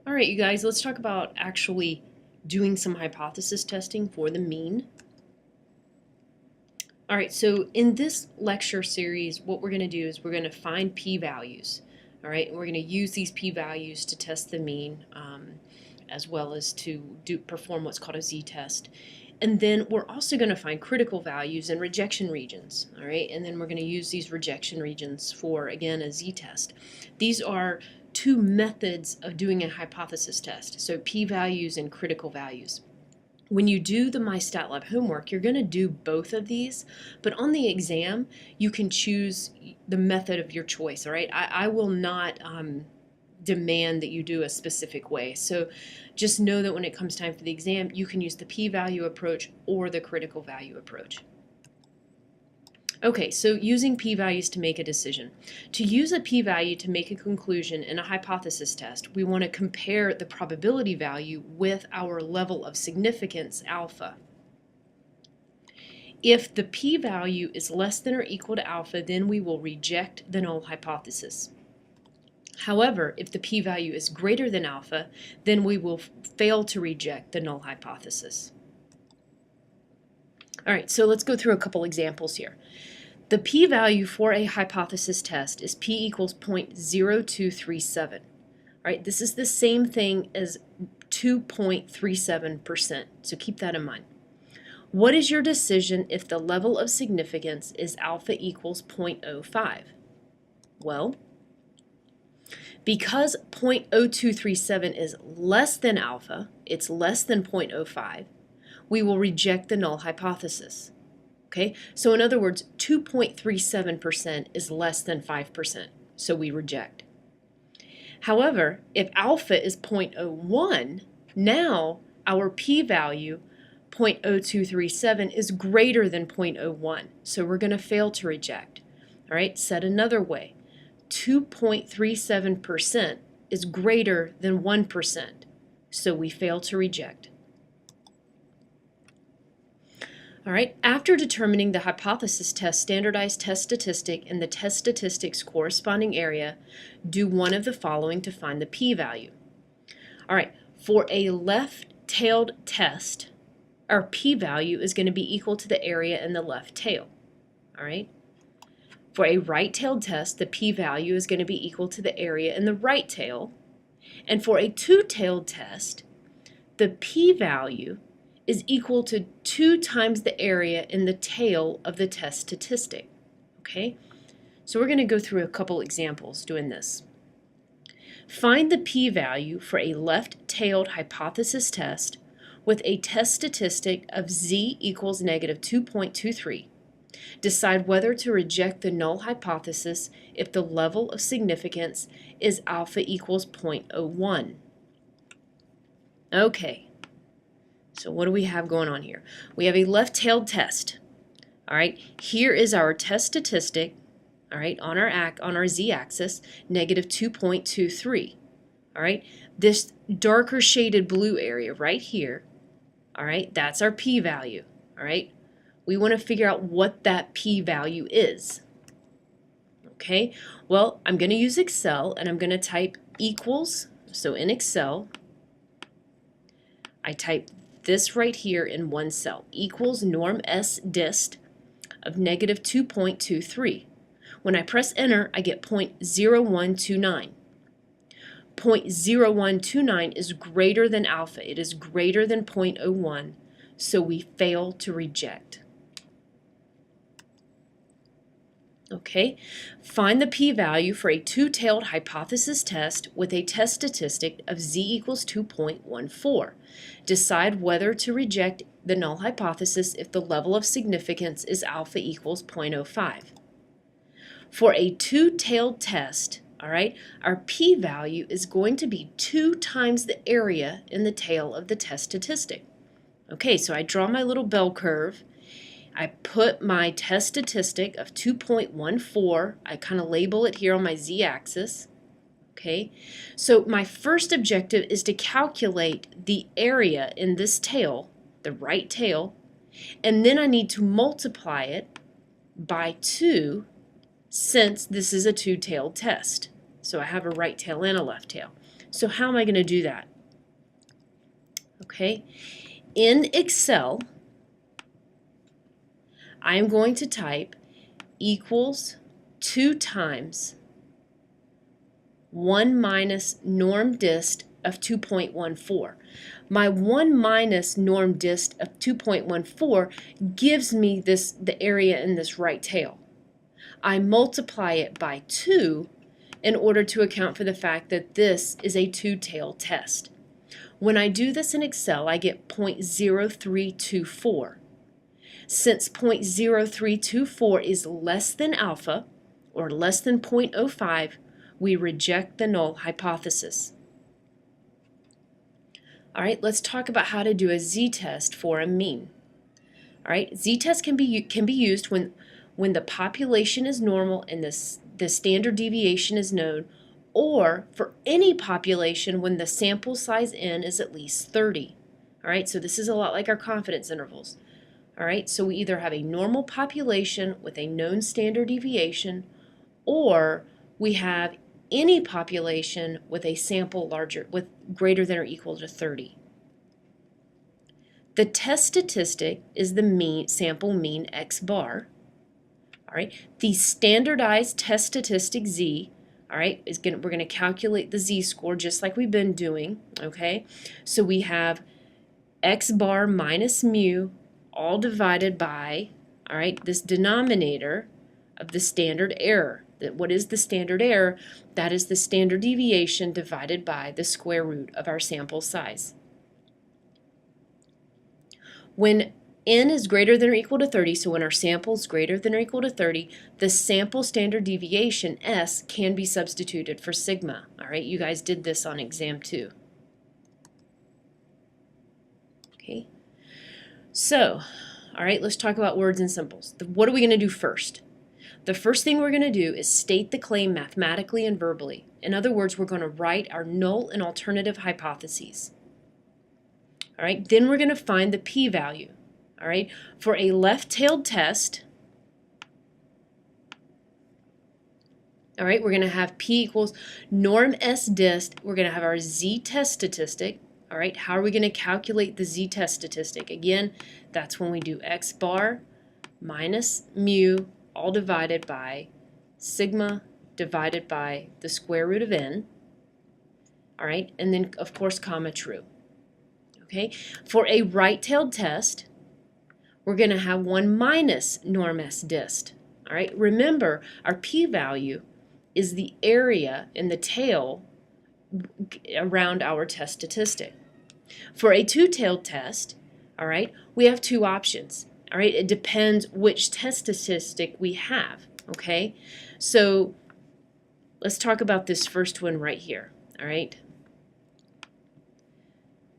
All right, you guys, let's talk about actually doing some hypothesis testing for the mean. All right, so in this lecture series, what we're going to do is we're going to find p-values. All right, and we're going to use these p-values to test the mean as well as to perform what's called a z-test. And then we're also going to find critical values and rejection regions. All right, and then we're going to use these rejection regions for, again, a z-test. These are two methods of doing a hypothesis test, so p-values and critical values. When you do the MyStatLab homework, you're going to do both of these, but on the exam, you can choose the method of your choice, all right? I will not demand that you do a specific way, so just know that when it comes time for the exam, you can use the p-value approach or the critical value approach. Okay, so using p-values to make a decision. To use a p-value to make a conclusion in a hypothesis test, we want to compare the probability value with our level of significance, alpha. If the p-value is less than or equal to alpha, then we will reject the null hypothesis. However, if the p-value is greater than alpha, then we will fail to reject the null hypothesis. All right, so let's go through a couple examples here. The p-value for a hypothesis test is p equals 0.0237. All right, this is the same thing as 2.37%, so keep that in mind. What is your decision if the level of significance is alpha equals 0.05? Well, because 0.0237 is less than alpha, it's less than 0.05, we will reject the null hypothesis. Okay, so in other words, 2.37% is less than 5%, so we reject. However, if alpha is 0.01, now our p-value, 0.0237, is greater than 0.01, so we're going to fail to reject. All right, said another way, 2.37% is greater than 1%, so we fail to reject. All right, after determining the hypothesis test standardized test statistic and the test statistic's corresponding area, do one of the following to find the p-value. All right, for a left-tailed test, our p-value is going to be equal to the area in the left tail. All right. For a right-tailed test, the p-value is going to be equal to the area in the right tail. And for a two-tailed test, the p-value is equal to 2 times the area in the tail of the test statistic. Okay, so we're going to go through a couple examples doing this. Find the p-value for a left-tailed hypothesis test with a test statistic of z equals negative 2.23. Decide whether to reject the null hypothesis if the level of significance is alpha equals 0.01. Okay. So what do we have going on here? We have a left-tailed test. All right, here is our test statistic, all right, on our z-axis, negative 2.23. All right, this darker shaded blue area right here, all right, that's our p-value. All right, we want to figure out what that p-value is. Okay, well, I'm going to use Excel and I'm going to type equals. So in Excel, I type this right here in one cell, equals norm S dist of negative 2.23. When I press enter, I get 0.0129. 0.0129 is greater than alpha. It is greater than 0.01, so we fail to reject. Okay, find the p-value for a two-tailed hypothesis test with a test statistic of z equals 2.14. Decide whether to reject the null hypothesis if the level of significance is alpha equals 0.05. For a two-tailed test, all right, our p-value is going to be 2 times the area in the tail of the test statistic. Okay, so I draw my little bell curve. I put my test statistic of 2.14. I kind of label it here on my z-axis. Okay, so my first objective is to calculate the area in this tail, the right tail, and then I need to multiply it by 2 since this is a two-tailed test. So I have a right tail and a left tail. So how am I going to do that? Okay, in Excel, I am going to type equals 2 times 1 minus norm dist of 2.14. My 1 minus norm dist of 2.14 gives me the area in this right tail. I multiply it by 2 in order to account for the fact that this is a two-tailed test. When I do this in Excel, I get 0.0324. Since 0.0324 is less than alpha, or less than 0.05, we reject the null hypothesis. All right, let's talk about how to do a z-test for a mean. All right, z-test can be used when the population is normal and the standard deviation is known, or for any population when the sample size n is at least 30. All right, so this is a lot like our confidence intervals. All right, so we either have a normal population with a known standard deviation, or we have any population with a sample with greater than or equal to 30. The test statistic is the sample mean x bar. All right, the standardized test statistic z, all right, we're going to calculate the z-score just like we've been doing, okay? So we have x bar minus mu all divided by, all right, this denominator of the standard error. What is the standard error? That is the standard deviation divided by the square root of our sample size. When n is greater than or equal to 30, so when our sample is greater than or equal to 30, the sample standard deviation, S, can be substituted for sigma. All right, you guys did this on exam 2. Okay, so, all right, let's talk about words and symbols. What are we going to do first? The first thing we're going to do is state the claim mathematically and verbally. In other words, we're going to write our null and alternative hypotheses. All right, then we're going to find the p-value. All right, for a left-tailed test, all right, we're going to have p equals norm s dist. We're going to have our z-test statistic. All right, how are we going to calculate the z-test statistic? Again, that's when we do x bar minus mu all divided by sigma divided by the square root of n, all right, and then, of course, comma true. Okay, for a right-tailed test, we're going to have 1 minus norm s dist, all right? Remember, our p-value is the area in the tail around our test statistic. For a two-tailed test, all right, we have two options. All right, it depends which test statistic we have, okay? So let's talk about this first one right here, all right?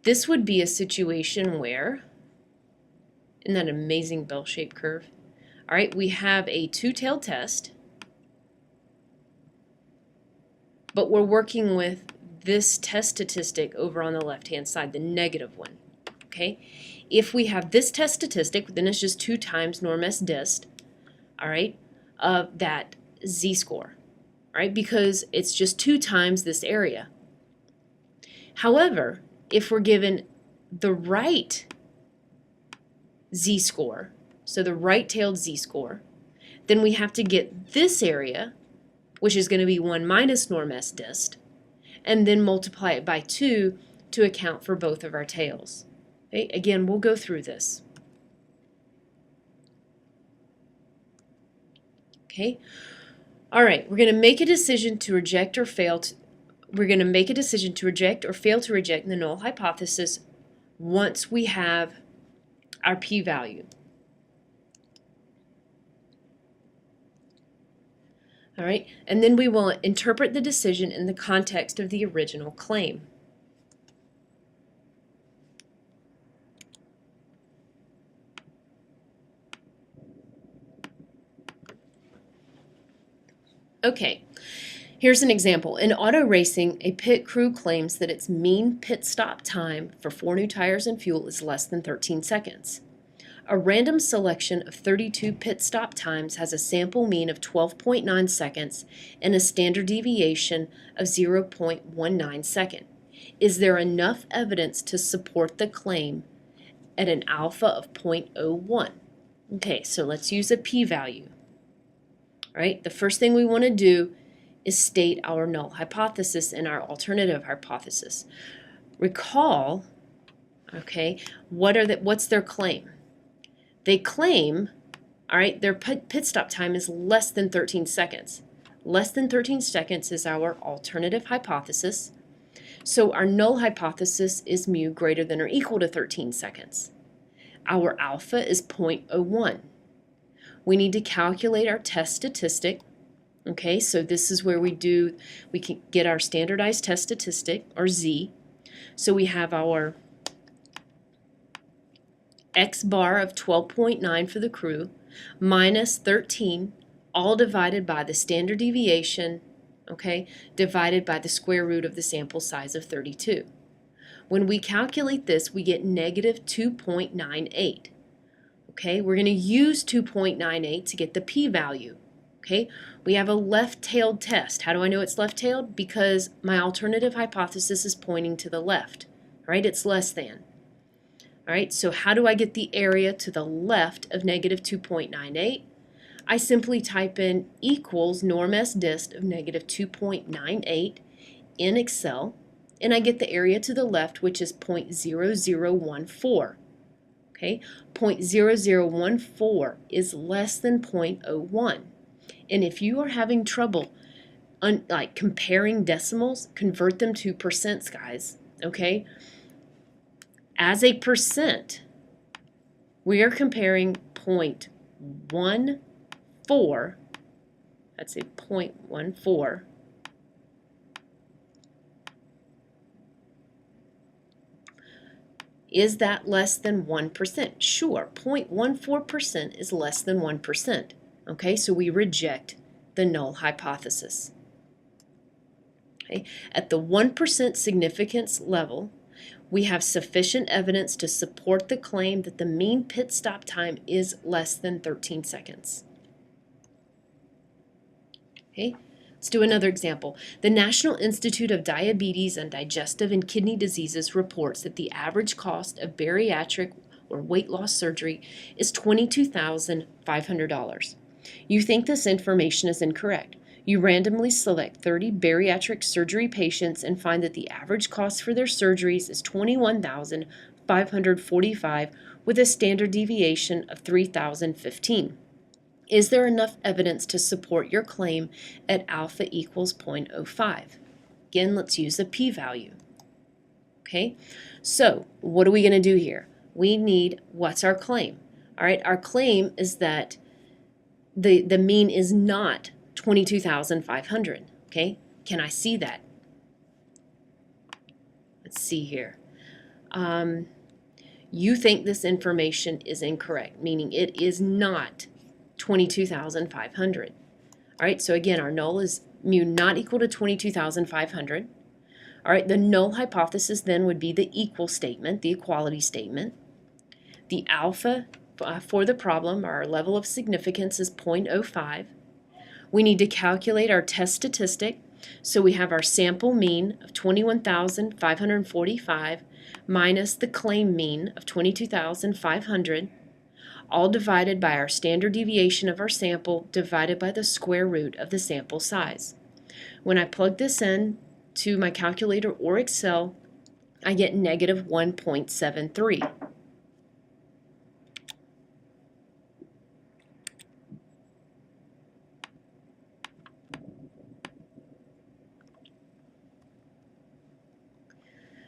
This would be a situation where, isn't that an amazing bell-shaped curve? All right, we have a two-tailed test, but we're working with this test statistic over on the left-hand side, the negative one, okay? If we have this test statistic, then it's just 2 times norm s dist, all right, of that z-score, all right, because it's just 2 times this area. However, if we're given the right z-score, so the right-tailed z-score, then we have to get this area, which is going to be 1 minus norm s dist, and then multiply it by 2 to account for both of our tails. Okay, again, we'll go through this. Okay, all right, we're going to make a decision to reject or fail to, we're going to make a decision to reject or fail to reject the null hypothesis once we have our p-value. All right, and then we will interpret the decision in the context of the original claim. Okay, here's an example. In auto racing, a pit crew claims that its mean pit stop time for 4 new tires and fuel is less than 13 seconds. A random selection of 32 pit stop times has a sample mean of 12.9 seconds and a standard deviation of 0.19 second. Is there enough evidence to support the claim at an alpha of 0.01? Okay, so let's use a p-value. All right, the first thing we want to do is state our null hypothesis and our alternative hypothesis. Recall, okay, what's their claim? They claim, all right, their pit stop time is less than 13 seconds. Less than 13 seconds is our alternative hypothesis. So our null hypothesis is mu greater than or equal to 13 seconds. Our alpha is 0.01. We need to calculate our test statistic. Okay, so this is where we can get our standardized test statistic, or Z. So we have our X bar of 12.9 for the crew, minus 13, all divided by the standard deviation, okay, divided by the square root of the sample size of 32. When we calculate this, we get negative 2.98. Okay, we're going to use 2.98 to get the p-value. Okay, we have a left-tailed test. How do I know it's left-tailed? Because my alternative hypothesis is pointing to the left, right? It's less than. All right, so how do I get the area to the left of negative 2.98? I simply type in equals norm S dist of negative 2.98 in Excel, and I get the area to the left, which is 0.0014. Okay, 0.0014 is less than 0.01. And if you are having trouble like comparing decimals, convert them to percents, guys, okay? As a percent, we are comparing 0.14, that's a 0.14, is that less than 1%? Sure, 0.14% is less than 1%. Okay, so we reject the null hypothesis. Okay, at the 1% significance level, we have sufficient evidence to support the claim that the mean pit stop time is less than 13 seconds. Okay, let's do another example. The National Institute of Diabetes and Digestive and Kidney Diseases reports that the average cost of bariatric or weight loss surgery is $22,500. You think this information is incorrect. You randomly select 30 bariatric surgery patients and find that the average cost for their surgeries is $21,545 with a standard deviation of 3,015. Is there enough evidence to support your claim at alpha equals 0.05? Again, let's use a p-value. Okay, so what are we going to do here? We need, what's our claim? All right, our claim is that the mean is not 22,500. Okay, can I see that? Let's see here. You think this information is incorrect, meaning it is not 22,500. All right, so again, our null is mu not equal to 22,500. All right, the null hypothesis then would be the equal statement, the equality statement. The alpha for the problem, our level of significance, is 0.05. We need to calculate our test statistic. So we have our sample mean of 21,545 minus the claim mean of 22,500, all divided by our standard deviation of our sample divided by the square root of the sample size. When I plug this in to my calculator or Excel, I get negative 1.73.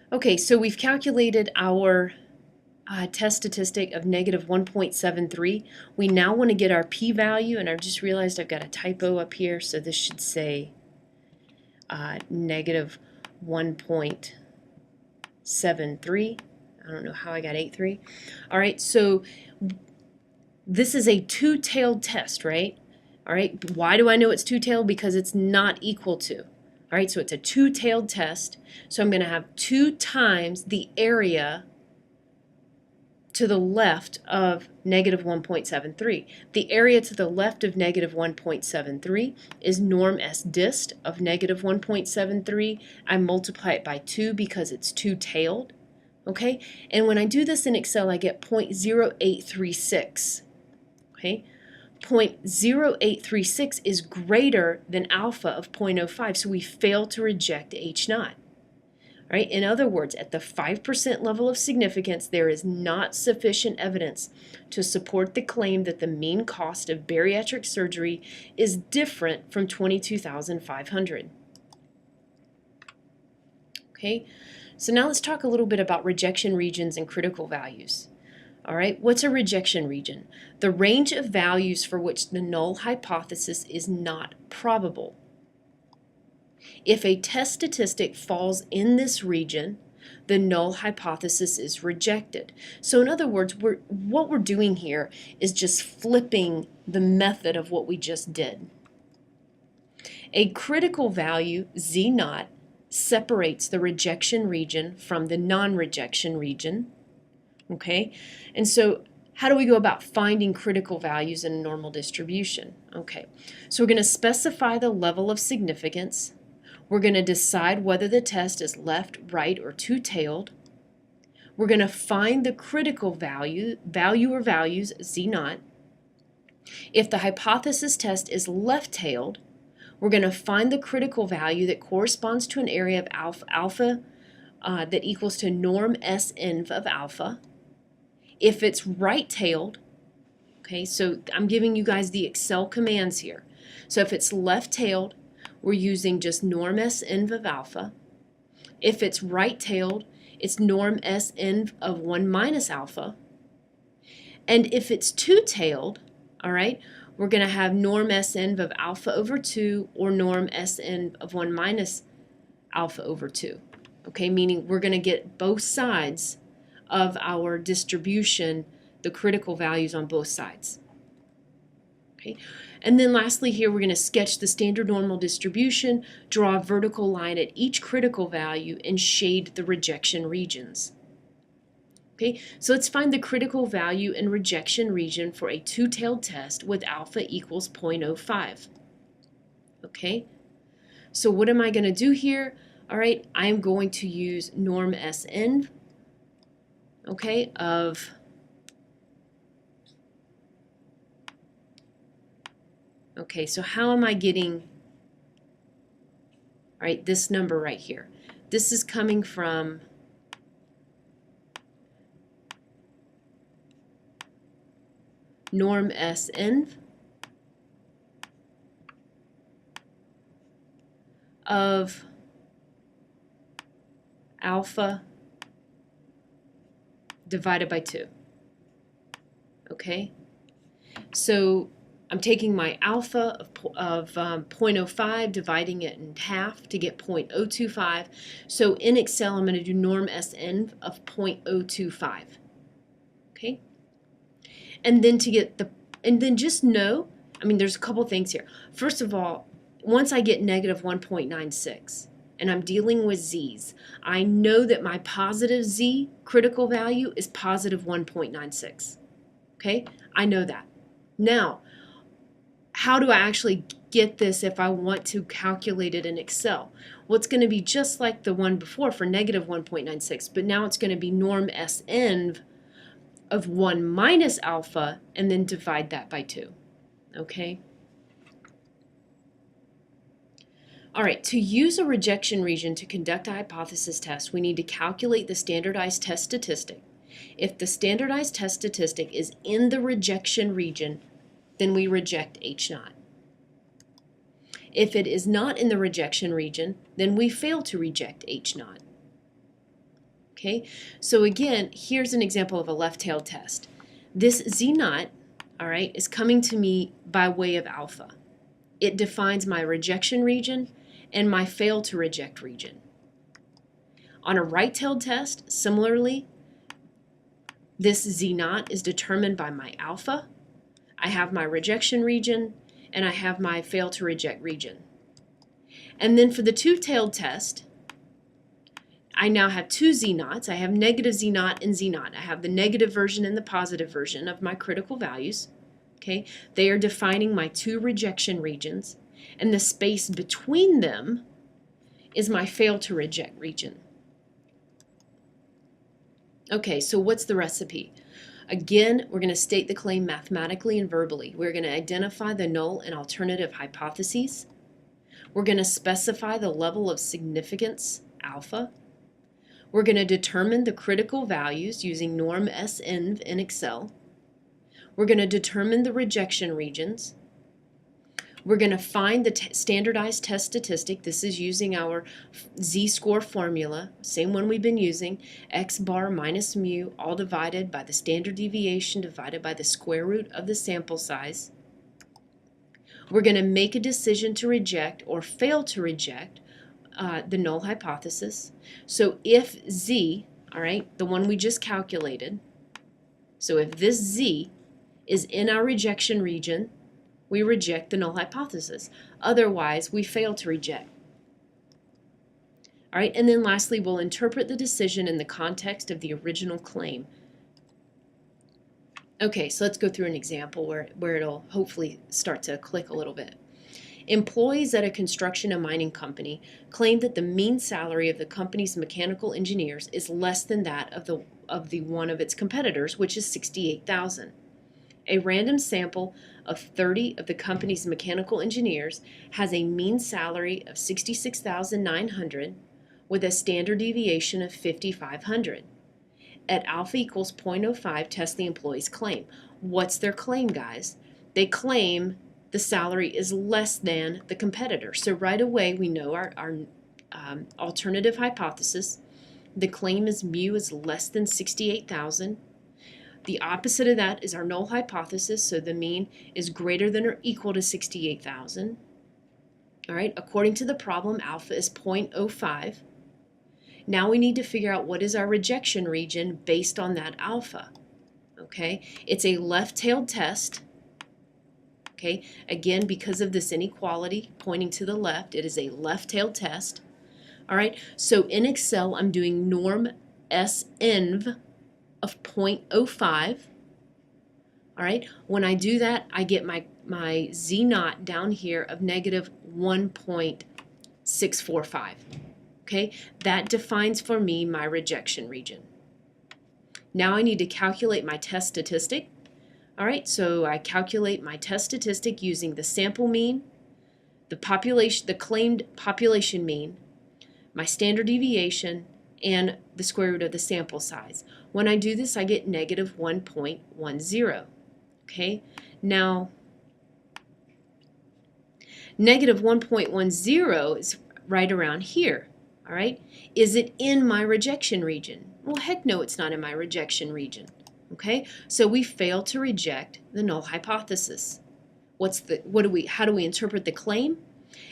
Okay, so we've calculated our test statistic of negative 1.73. We now want to get our p-value, and I've just realized I've got a typo up here, so this should say negative 1.73. I don't know how I got 8.3. All right, so this is a two-tailed test, right? All right, why do I know it's two-tailed? Because it's not equal to. All right, so it's a two-tailed test. So I'm going to have 2 times the area to the left of negative 1.73. The area to the left of negative 1.73 is norm S dist of negative 1.73. I multiply it by 2 because it's two-tailed. Okay, and when I do this in Excel, I get 0.0836. Okay, 0.0836 is greater than alpha of 0.05, so we fail to reject H naught. Right? In other words, at the 5% level of significance, there is not sufficient evidence to support the claim that the mean cost of bariatric surgery is different from $22,500. Okay, so now let's talk a little bit about rejection regions and critical values. All right, what's a rejection region? The range of values for which the null hypothesis is not probable. If a test statistic falls in this region, the null hypothesis is rejected. So in other words, what we're doing here is just flipping the method of what we just did. A critical value, Z naught, separates the rejection region from the non-rejection region. Okay, and so how do we go about finding critical values in a normal distribution? Okay, so we're going to specify the level of significance. We're going to decide whether the test is left, right, or two-tailed. We're going to find the critical value or values, Z naught. If the hypothesis test is left-tailed, we're going to find the critical value that corresponds to an area of alpha that equals to norm SN of alpha. If it's right-tailed, okay, so I'm giving you guys the Excel commands here. So if it's left-tailed, we're using just norm SN of alpha. If it's right-tailed, it's norm SN of 1 minus alpha. And if it's two-tailed, all right, we're going to have norm SN of alpha over 2 or norm SN of 1 minus alpha over 2. Okay, meaning we're going to get both sides of our distribution, the critical values on both sides. Okay, and then lastly here we're going to sketch the standard normal distribution, draw a vertical line at each critical value, and shade the rejection regions. Okay, so let's find the critical value and rejection region for a two-tailed test with alpha equals 0.05. Okay, so what am I going to do here? All right, I'm going to use norm SN, okay, of okay, so how am I getting, all right, this number right here? This is coming from norm SN of alpha divided by 2. Okay, so I'm taking my alpha of 0.05, dividing it in half to get 0.025. So in Excel, I'm going to do norm SN of 0.025. Okay, and then to get and then just know, I mean, there's a couple things here. First of all, once I get negative 1.96 and I'm dealing with Z's, I know that my positive Z critical value is positive 1.96. Okay, I know that. Now, how do I actually get this if I want to calculate it in Excel? Well, it's going to be just like the one before for negative 1.96, but now it's going to be norm SN of 1 minus alpha and then divide that by 2. Okay? All right, to use a rejection region to conduct a hypothesis test, we need to calculate the standardized test statistic. If the standardized test statistic is in the rejection region, then we reject H naught. If it is not in the rejection region, then we fail to reject H naught. Okay, so again, here's an example of a left-tailed test. This Z naught, all right, is coming to me by way of alpha. It defines my rejection region and my fail to reject region. On a right-tailed test, similarly, this Z naught is determined by my alpha. I have my rejection region and I have my fail to reject region. And then for the two-tailed test, I now have two Z naughts. I have negative Z naught and Z naught. I have the negative version and the positive version of my critical values. Okay, they are defining my two rejection regions, and the space between them is my fail to reject region. Okay, so what's the recipe? Again, we're going to state the claim mathematically and verbally. We're going to identify the null and alternative hypotheses. We're going to specify the level of significance, alpha. We're going to determine the critical values using norm SNV in Excel. We're going to determine the rejection regions. We're going to find the standardized test statistic. This is using our z-score formula, same one we've been using, x bar minus mu, all divided by the standard deviation divided by the square root of the sample size. We're going to make a decision to reject or fail to reject the null hypothesis. So if z, all right, the one we just calculated, so if this z is in our rejection region, we reject the null hypothesis. Otherwise, we fail to reject. All right, and then lastly, we'll interpret the decision in the context of the original claim. Okay, so let's go through an example where it'll hopefully start to click a little bit. Employees at a construction and mining company claim that the mean salary of the company's mechanical engineers is less than that of the one of its competitors, which is $68,000. A random sample of 30 of the company's mechanical engineers has a mean salary of $66,900 with a standard deviation of 5,500. At alpha equals 0.05, test the employee's claim. What's their claim, guys? They claim the salary is less than the competitor. So right away we know our alternative hypothesis. The claim is mu is less than 68,000. The opposite of that is our null hypothesis, so the mean is greater than or equal to 68,000. All right, according to the problem, alpha is 0.05. Now we need to figure out what is our rejection region based on that alpha. Okay, it's a left-tailed test. Okay, again, because of this inequality pointing to the left, it is a left-tailed test. All right, so in Excel, I'm doing norm SNV of 0.05. All right, when I do that, I get my Z naught down here of negative 1.645. Okay, that defines for me my rejection region. Now I need to calculate my test statistic. All right, so I calculate my test statistic using the sample mean, the claimed population mean, my standard deviation, and the square root of the sample size. When I do this, I get negative 1.10. Okay, now negative 1.10 is right around here. All right, is it in my rejection region? Well, heck no, it's not in my rejection region. Okay, so we fail to reject the null hypothesis. How do we interpret the claim?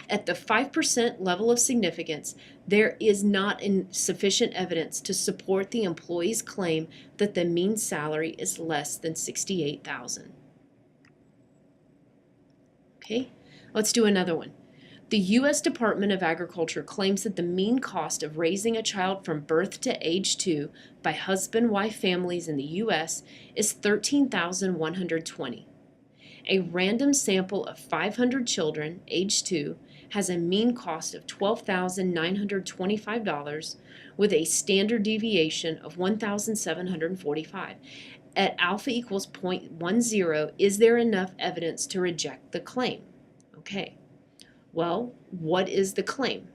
At the 5% level of significance, there is not sufficient evidence to support the employee's claim that the mean salary is less than $68,000. Okay, let's do another one. The U.S. Department of Agriculture claims that the mean cost of raising a child from birth to age 2 by husband-wife families in the U.S. is $13,120. A random sample of 500 children, age 2, has a mean cost of $12,925 with a standard deviation of 1,745. At alpha equals 0.10, is there enough evidence to reject the claim? Okay, well, what is the claim?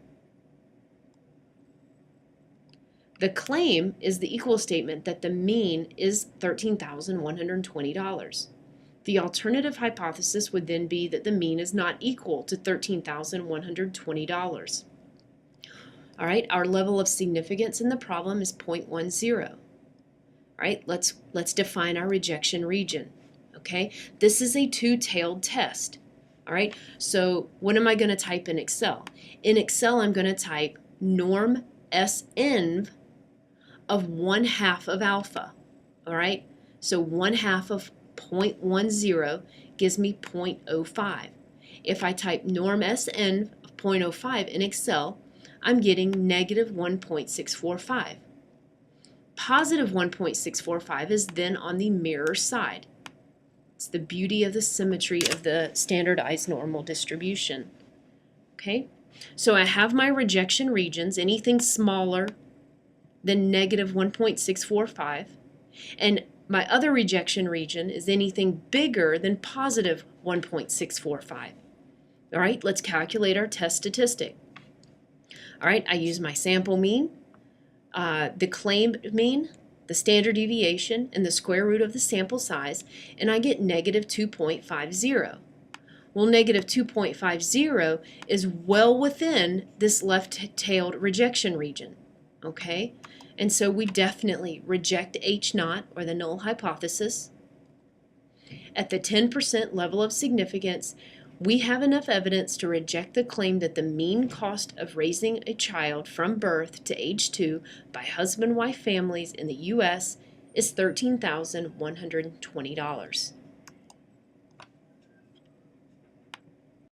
The claim is the equal statement that the mean is $13,120. The alternative hypothesis would then be that the mean is not equal to $13,120. All right, our level of significance in the problem is 0.10. All right, let's define our rejection region. Okay, this is a two-tailed test. All right, so what am I going to type in Excel? In Excel, I'm going to type norm SNV of 1/2 of alpha. All right, so 1/2 of 0.10 gives me 0.05. If I type norm SN of 0.05 in Excel, I'm getting negative 1.645. Positive 1.645 is then on the mirror side. It's the beauty of the symmetry of the standardized normal distribution. Okay, so I have my rejection regions, anything smaller than negative 1.645, and my other rejection region is anything bigger than positive 1.645. All right, let's calculate our test statistic. All right, I use my sample mean, the claimed mean, the standard deviation, and the square root of the sample size, and I get negative 2.50. Well, negative 2.50 is well within this left-tailed rejection region, okay? And so we definitely reject H naught, or the null hypothesis. At the 10% level of significance, we have enough evidence to reject the claim that the mean cost of raising a child from birth to age 2 by husband-wife families in the U.S. is $13,120.